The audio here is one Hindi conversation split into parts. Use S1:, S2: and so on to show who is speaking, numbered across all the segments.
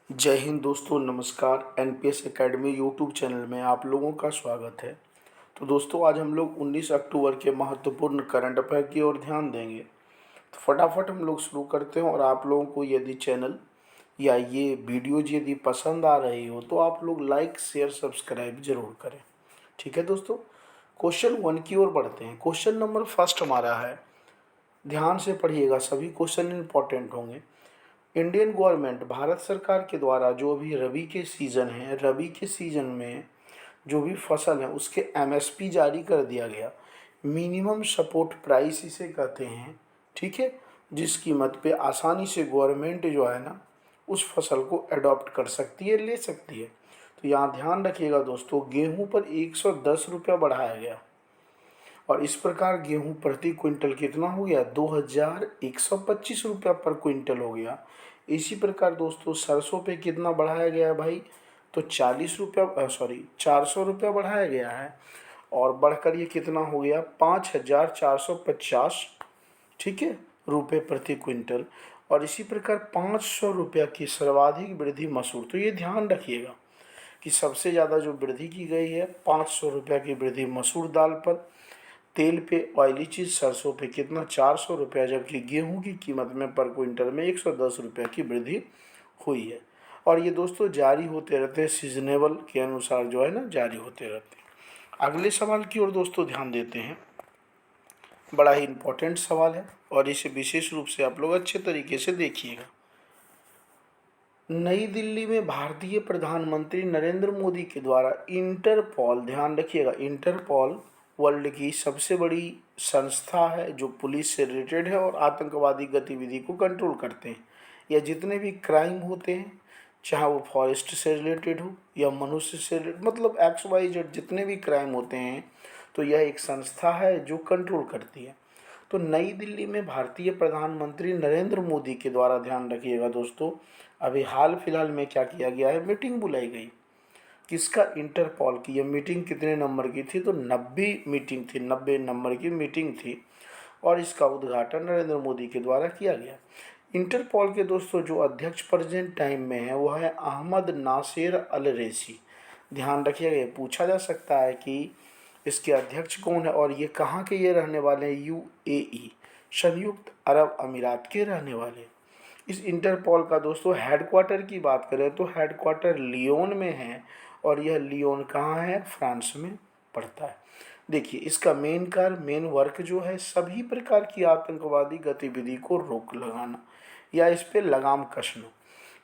S1: जय हिंद दोस्तों, नमस्कार। एनपीएस एकेडमी यूट्यूब चैनल में आप लोगों का स्वागत है। तो दोस्तों, आज हम लोग 19 अक्टूबर के महत्वपूर्ण करंट अफेयर की ओर ध्यान देंगे। तो फटाफट हम लोग शुरू करते हैं। और आप लोगों को यदि चैनल या ये वीडियोज यदि पसंद आ रही हो तो आप लोग लाइक शेयर सब्सक्राइब जरूर करें। ठीक है दोस्तों, क्वेश्चन 1 की ओर बढ़ते हैं। क्वेश्चन नंबर फर्स्ट हमारा है, ध्यान से पढ़िएगा, सभी क्वेश्चन इंपॉर्टेंट होंगे। इंडियन गवर्नमेंट, भारत सरकार के द्वारा जो भी रबी के सीज़न है, रबी के सीज़न में जो भी फसल है उसके एमएसपी जारी कर दिया गया। मिनिमम सपोर्ट प्राइस इसे कहते हैं। ठीक है, जिस कीमत पे आसानी से गवर्नमेंट जो है ना उस फसल को अडॉप्ट कर सकती है, ले सकती है। तो यहाँ ध्यान रखिएगा दोस्तों, गेहूं पर 110 रुपया बढ़ाया गया और इस प्रकार गेहूं प्रति क्विंटल कितना हो गया, 2125 रुपया पर क्विंटल हो गया। इसी प्रकार दोस्तों सरसों पे कितना बढ़ाया गया है भाई, तो 40 रुपया, सॉरी 400 रुपया बढ़ाया गया है और बढ़कर ये कितना हो गया, 5450, ठीक है, रुपये प्रति क्विंटल। और इसी प्रकार 500 रुपया की सर्वाधिक वृद्धि मसूर। तो ये ध्यान रखिएगा कि सबसे ज़्यादा जो वृद्धि की गई है 500 रुपया की वृद्धि मसूर दाल पर। तेल पे, ऑयली चीज़ सरसों पे कितना, 400 रुपया, जबकि गेहूं की कीमत में पर क्विंटल में 110 रुपया की वृद्धि हुई है। और ये दोस्तों जारी होते रहते हैं, सीजनेबल के अनुसार जो है ना जारी होते रहते हैं। अगले सवाल की ओर दोस्तों ध्यान देते हैं। बड़ा ही इम्पोर्टेंट सवाल है और इसे विशेष रूप से आप लोग अच्छे तरीके से देखिएगा। नई दिल्ली में भारतीय प्रधानमंत्री नरेंद्र मोदी के द्वारा इंटरपोल, ध्यान रखिएगा, इंटरपोल वर्ल्ड की सबसे बड़ी संस्था है जो पुलिस से रिलेटेड है और आतंकवादी गतिविधि को कंट्रोल करते हैं, या जितने भी क्राइम होते हैं, चाहे वो फॉरेस्ट से रिलेटेड हो या मनुष्य से रिलेटेड, मतलब XYZ जितने भी क्राइम होते हैं, तो यह एक संस्था है जो कंट्रोल करती है। तो नई दिल्ली में भारतीय प्रधानमंत्री नरेंद्र मोदी के द्वारा, ध्यान रखिएगा दोस्तों, अभी हाल फिलहाल में क्या किया गया है, मीटिंग बुलाई गई। किसका, इंटरपोल की। यह मीटिंग कितने नंबर की थी, तो 90 मीटिंग थी, 90 नंबर की मीटिंग थी और इसका उद्घाटन नरेंद्र मोदी के द्वारा किया गया। इंटरपोल के दोस्तों जो अध्यक्ष प्रेजेंट टाइम में है वो है अहमद नासिर अल रैसी। ध्यान रखिएगा, ये पूछा जा सकता है कि इसके अध्यक्ष कौन है और ये कहाँ के ये रहने वाले हैं, UAE, संयुक्त अरब अमीरात के रहने वाले। इस इंटरपोल का दोस्तों हेडक्वार्टर की बात करें तो हेडक्वार्टर लियोन में है और यह लियोन कहाँ है, फ्रांस में पड़ता है। देखिए इसका मेन कार्य, मेन वर्क जो है, सभी प्रकार की आतंकवादी गतिविधि को रोक लगाना या इस पे लगाम कसना।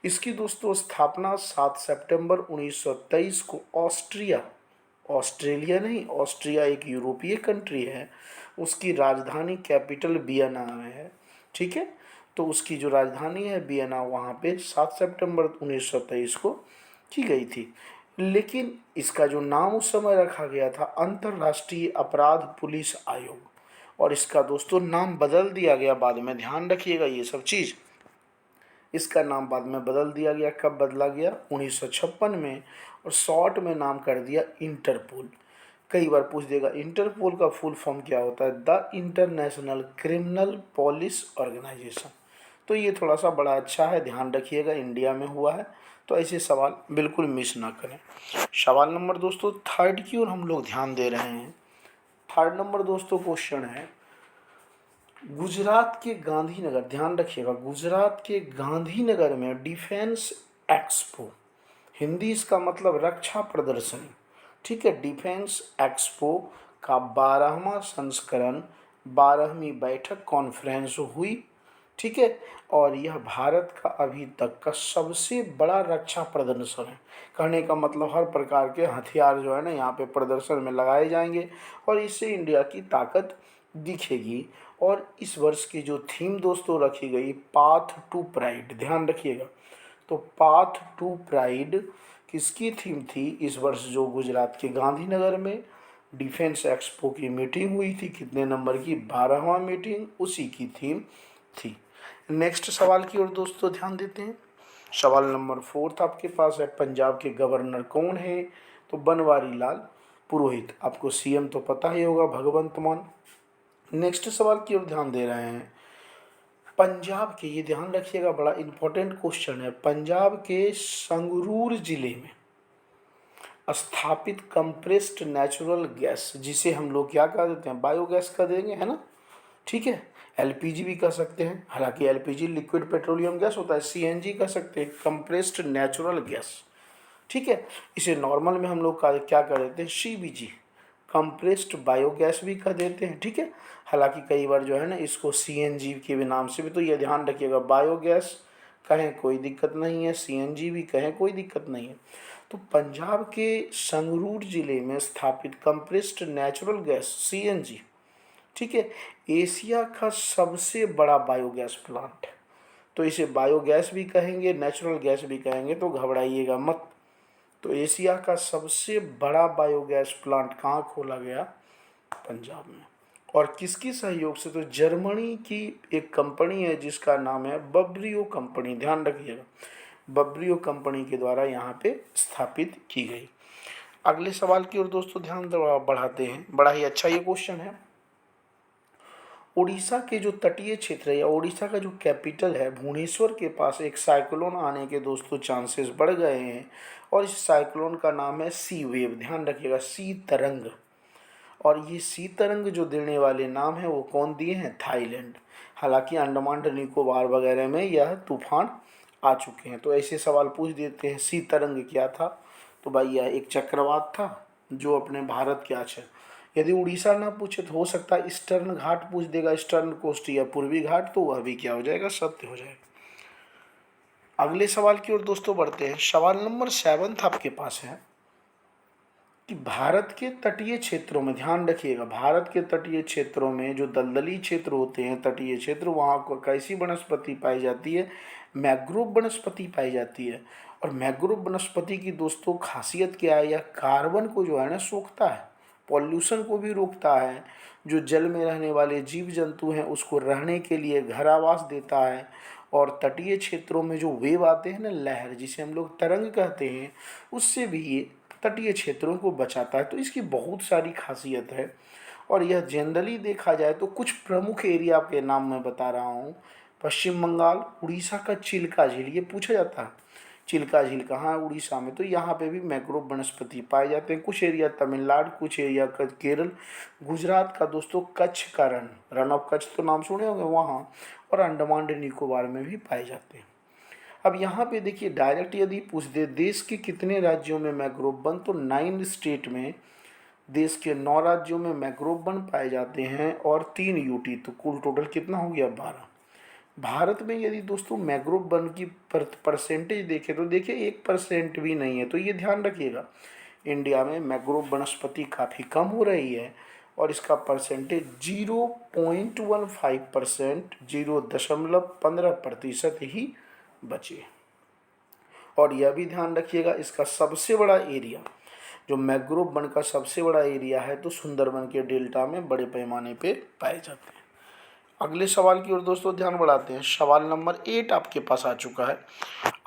S1: इसकी दोस्तों स्थापना 7 सितंबर 1923 को ऑस्ट्रिया, ऑस्ट्रेलिया नहीं, ऑस्ट्रिया एक यूरोपीय कंट्री है, उसकी राजधानी कैपिटल वियना में है। ठीक है, तो उसकी जो राजधानी है वियना, वहाँ पे 7 सितंबर 1923 को की गई थी। लेकिन इसका जो नाम उस समय रखा गया था अंतर्राष्ट्रीय अपराध पुलिस आयोग, और इसका दोस्तों नाम बदल दिया गया बाद में। ध्यान रखिएगा ये सब चीज़, इसका नाम बाद में बदल दिया गया। कब बदला गया, 1956 में, और शॉर्ट में नाम कर दिया इंटरपोल। कई बार पूछ देगा इंटरपोल का फुल फॉर्म क्या होता है, the International Criminal Police Organization. तो ये थोड़ा सा बड़ा अच्छा है, ध्यान रखिएगा, इंडिया में हुआ है, तो ऐसे सवाल बिल्कुल मिस ना करें। सवाल नंबर दोस्तों थर्ड की ओर हम लोग ध्यान दे रहे हैं। थर्ड नंबर दोस्तों क्वेश्चन है, गुजरात के गांधीनगर, ध्यान रखिएगा, गुजरात के गांधीनगर में डिफेंस एक्सपो, हिंदी इसका मतलब रक्षा प्रदर्शनी, ठीक है, डिफेंस एक्सपो का 12वां संस्करण, 12वीं बैठक कॉन्फ्रेंस हुई। ठीक है, और यह भारत का अभी तक का सबसे बड़ा रक्षा प्रदर्शन है। कहने का मतलब हर प्रकार के हथियार जो है ना यहाँ पे प्रदर्शन में लगाए जाएंगे और इससे इंडिया की ताकत दिखेगी। और इस वर्ष की जो थीम दोस्तों रखी गई, पाथ टू प्राइड, ध्यान रखिएगा। तो पाथ टू प्राइड किसकी थीम थी इस वर्ष, जो गुजरात के गांधीनगर में डिफेंस एक्सपो की मीटिंग हुई थी, कितने नंबर की, 12वां मीटिंग, उसी की थीम थी। नेक्स्ट सवाल की ओर दोस्तों ध्यान देते हैं। सवाल नंबर 4 आपके पास है, पंजाब के गवर्नर कौन है, तो बनवारी लाल पुरोहित। आपको CM तो पता ही होगा, भगवंत मान। नेक्स्ट सवाल की ओर ध्यान दे रहे हैं, पंजाब के, ये ध्यान रखिएगा, बड़ा इंपॉर्टेंट क्वेश्चन है, पंजाब के संगरूर जिले में स्थापित कंप्रेस्ड नेचुरल गैस, जिसे हम लोग क्या कह देते हैं, बायोगैस कह देंगे, है ना, ठीक है। एलपीजी भी कह सकते हैं, हालांकि एलपीजी लिक्विड पेट्रोलियम गैस होता है, सीएनजी कह सकते हैं, कंप्रेस्ड नेचुरल गैस, ठीक है। इसे नॉर्मल में हम लोग का क्या कह देते हैं, सीबीजी, कंप्रेस्ड बायोगैस भी कह देते हैं, ठीक है। हालांकि कई बार जो है ना इसको सीएनजी के भी नाम से भी, तो ये ध्यान रखिएगा, बायोगैस कहें कोई दिक्कत नहीं है, सीएनजी भी कहें कोई दिक्कत नहीं है। तो पंजाब के संगरूर जिले में स्थापित कंप्रेस्ड नेचुरल गैस सीएनजी, ठीक है, एशिया का सबसे बड़ा बायोगैस प्लांट है। तो इसे बायोगैस भी कहेंगे, नेचुरल गैस भी कहेंगे, तो घबराइएगा मत। तो एशिया का सबसे बड़ा बायोगैस प्लांट कहाँ खोला गया, पंजाब में। और किसकी सहयोग से, तो जर्मनी की एक कंपनी है जिसका नाम है बब्रियो कंपनी, ध्यान रखिएगा, बब्रियो कंपनी के द्वारा यहाँ पे स्थापित की गई। अगले सवाल की ओर दोस्तों ध्यान बढ़ाते हैं, बड़ा ही अच्छा ये क्वेश्चन है। उड़ीसा के जो तटीय क्षेत्र है, या उड़ीसा का जो कैपिटल है भुवनेश्वर के पास, एक साइक्लोन आने के दोस्तों चांसेस बढ़ गए हैं, और इस साइक्लोन का नाम है सी वेव, ध्यान रखिएगा, सी तरंग। और ये सी तरंग जो देने वाले नाम है वो कौन दिए हैं, थाईलैंड। हालांकि अंडमान निकोबार वगैरह में यह तूफान आ चुके हैं। तो ऐसे सवाल पूछ देते हैं, सी तरंग क्या था, तो भाई यह एक चक्रवात था जो अपने भारत के आचर, यदि उड़ीसा ना पूछे तो हो सकता है ईस्टर्न घाट पूछ देगा, ईस्टर्न कोस्ट या पूर्वी घाट, तो वह भी क्या हो जाएगा, सत्य हो जाएगा। अगले सवाल की ओर दोस्तों बढ़ते हैं। सवाल नंबर 7 आपके पास है कि भारत के तटीय क्षेत्रों में, ध्यान रखिएगा, भारत के तटीय क्षेत्रों में जो दलदली क्षेत्र होते हैं, तटीय क्षेत्र, वहाँ को कैसी वनस्पति पाई जाती है, मैंग्रोव वनस्पति पाई जाती है। और मैंग्रोव वनस्पति की दोस्तों खासियत क्या है, यह कार्बन को जो है ना सोखता है, पॉल्यूशन को भी रोकता है, जो जल में रहने वाले जीव जंतु हैं उसको रहने के लिए घर आवास देता है। और तटीय क्षेत्रों में जो वेव आते हैं ना, लहर, जिसे हम लोग तरंग कहते हैं, उससे भी ये तटीय क्षेत्रों को बचाता है। तो इसकी बहुत सारी खासियत है। और यह जनरली देखा जाए तो कुछ प्रमुख एरिया के नाम मैं बता रहा हूँ। पश्चिम बंगाल, उड़ीसा का चिल्का झील, ये पूछा जाता है, चिल्का झील कहाँ है, उड़ीसा में, तो यहाँ पे भी मैंग्रोव वनस्पति पाए जाते हैं। कुछ एरिया तमिलनाडु, कुछ एरिया का केरल, गुजरात का दोस्तों कच्छ का रन ऑफ कच्छ तो नाम सुने होंगे वहाँ, और अंडमान निकोबार में भी पाए जाते हैं। अब यहाँ पे देखिए डायरेक्ट यदि पूछ दे देश के कितने राज्यों में मैंग्रोव वन, तो 9 स्टेट में, देश के 9 राज्यों में मैंग्रोव वन पाए जाते हैं, और 3 यूटी, तो कुल टोटल कितना हो गया, 12। भारत में यदि दोस्तों मैंग्रोव वन की परसेंटेज देखें तो देखिए 1% भी नहीं है। तो ये ध्यान रखिएगा, इंडिया में मैंग्रोव वनस्पति काफ़ी कम हो रही है, और इसका परसेंटेज 0.15%, 0.15% ही बचे। और यह भी ध्यान रखिएगा, इसका सबसे बड़ा एरिया, जो मैंग्रोव वन का सबसे बड़ा एरिया है, तो सुंदरबन के डेल्टा में बड़े पैमाने पे पाए जाते हैं। अगले सवाल की ओर दोस्तों ध्यान बढ़ाते हैं। सवाल नंबर 8 आपके पास आ चुका है।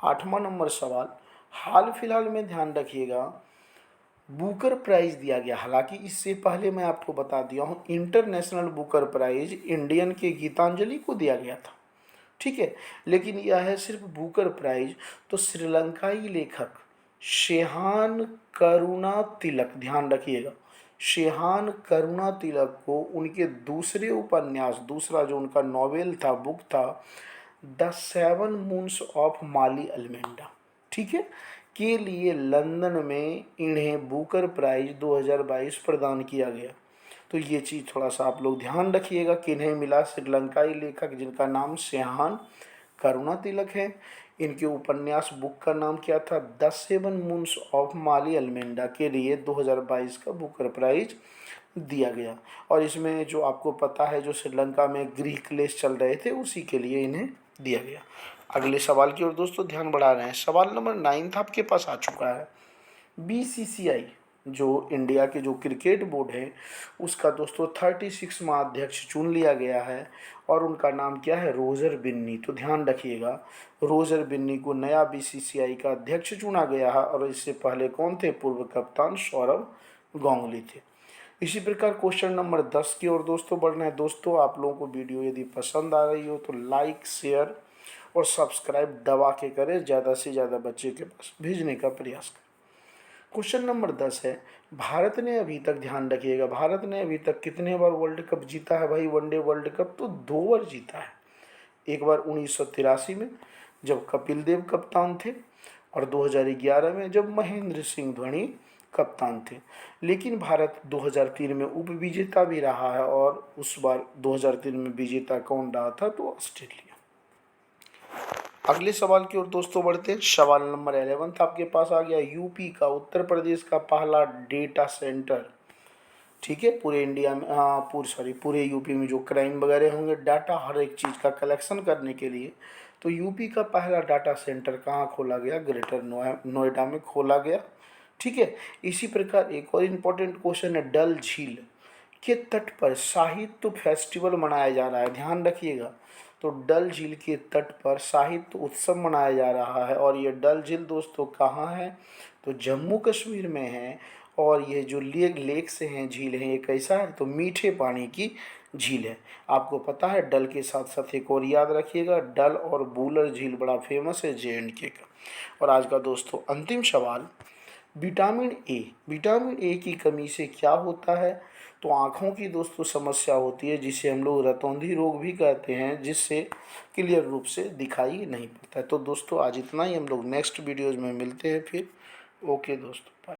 S1: 8वां नंबर सवाल, हाल फिलहाल में ध्यान रखिएगा बुकर प्राइज दिया गया। हालांकि इससे पहले मैं आपको बता दिया हूँ, इंटरनेशनल बुकर प्राइज इंडियन के गीतांजलि को दिया गया था, ठीक है, लेकिन यह है सिर्फ बुकर प्राइज। तो श्रीलंकाई लेखक शेहान करुणा तिलक, ध्यान रखिएगा, शेहान करुणा तिलक को उनके दूसरे उपन्यास, दूसरा जो उनका नॉवेल था, बुक था, द 7 मून्स ऑफ माली अल्मेंडा, ठीक है, के लिए लंदन में इन्हें बुकर प्राइज 2022 प्रदान किया गया। तो ये चीज़ थोड़ा सा आप लोग ध्यान रखिएगा, किन्हें मिला, श्रीलंकाई लेखक जिनका नाम शेहान करुणा तिलक है। इनके उपन्यास बुक का नाम क्या था, द 7 मून्स ऑफ माली अल्मेंडा, के लिए 2022 का बुकर प्राइज दिया गया। और इसमें जो आपको पता है, जो श्रीलंका में गृह क्लेश चल रहे थे, उसी के लिए इन्हें दिया गया। अगले सवाल की ओर दोस्तों ध्यान बढ़ा रहे हैं। सवाल नंबर 9 आपके पास आ चुका है। बीसीसीआई, जो इंडिया के जो क्रिकेट बोर्ड है, उसका दोस्तों 36वां अध्यक्ष चुन लिया गया है, और उनका नाम क्या है, रोजर बिन्नी। तो ध्यान रखिएगा, रोजर बिन्नी को नया बीसीसीआई का अध्यक्ष चुना गया है। और इससे पहले कौन थे, पूर्व कप्तान सौरव गांगुली थे। इसी प्रकार क्वेश्चन नंबर 10 की ओर दोस्तों बढ़ना है। दोस्तों आप लोगों को वीडियो यदि पसंद आ रही हो तो लाइक, शेयर और सब्सक्राइब दबा के करें, ज़्यादा से ज़्यादा बच्चे के पास भेजने का प्रयास करें। क्वेश्चन नंबर 10 है, भारत ने अभी तक, ध्यान रखिएगा, भारत ने अभी तक कितने बार वर्ल्ड कप जीता है भाई? वनडे वर्ल्ड कप तो 2 बार जीता है। एक बार 1983 में जब कपिल देव कप्तान थे, और 2011 में जब महेंद्र सिंह धोनी कप्तान थे। लेकिन भारत 2003 में उप विजेता भी रहा है, और उस बार 2003 में विजेता कौन रहा था? तो ऑस्ट्रेलिया। अगले सवाल की ओर दोस्तों बढ़ते हैं। सवाल नंबर 11 आपके पास आ गया। यूपी का, उत्तर प्रदेश का पहला डेटा सेंटर, ठीक है, पूरे इंडिया में, हाँ पूरे यूपी में जो क्राइम वगैरह होंगे, डाटा हर एक चीज़ का कलेक्शन करने के लिए, तो यूपी का पहला डाटा सेंटर कहाँ खोला गया? ग्रेटर नोएडा में खोला गया, ठीक है। इसी प्रकार एक और इम्पोर्टेंट क्वेश्चन है, डल झील के तट पर साहित्य फेस्टिवल मनाया जा रहा है, ध्यान रखिएगा। तो डल झील के तट पर साहित्य उत्सव मनाया जा रहा है, और ये डल झील दोस्तों कहाँ है? तो जम्मू कश्मीर में है। और ये जो लेक से हैं, झील है, ये कैसा है? तो मीठे पानी की झील है। आपको पता है डल के साथ साथ एक और याद रखिएगा, डल और बूलर झील बड़ा फेमस है JNK का। और आज का दोस्तों अंतिम सवाल, विटामिन ए की कमी से क्या होता है? तो आँखों की दोस्तों समस्या होती है, जिसे हम लोग रतौंधी रोग भी कहते हैं, जिससे क्लियर रूप से दिखाई नहीं पड़ता है। तो दोस्तों आज इतना ही, हम लोग नेक्स्ट वीडियोज़ में मिलते हैं फिर। ओके दोस्तों, बाय।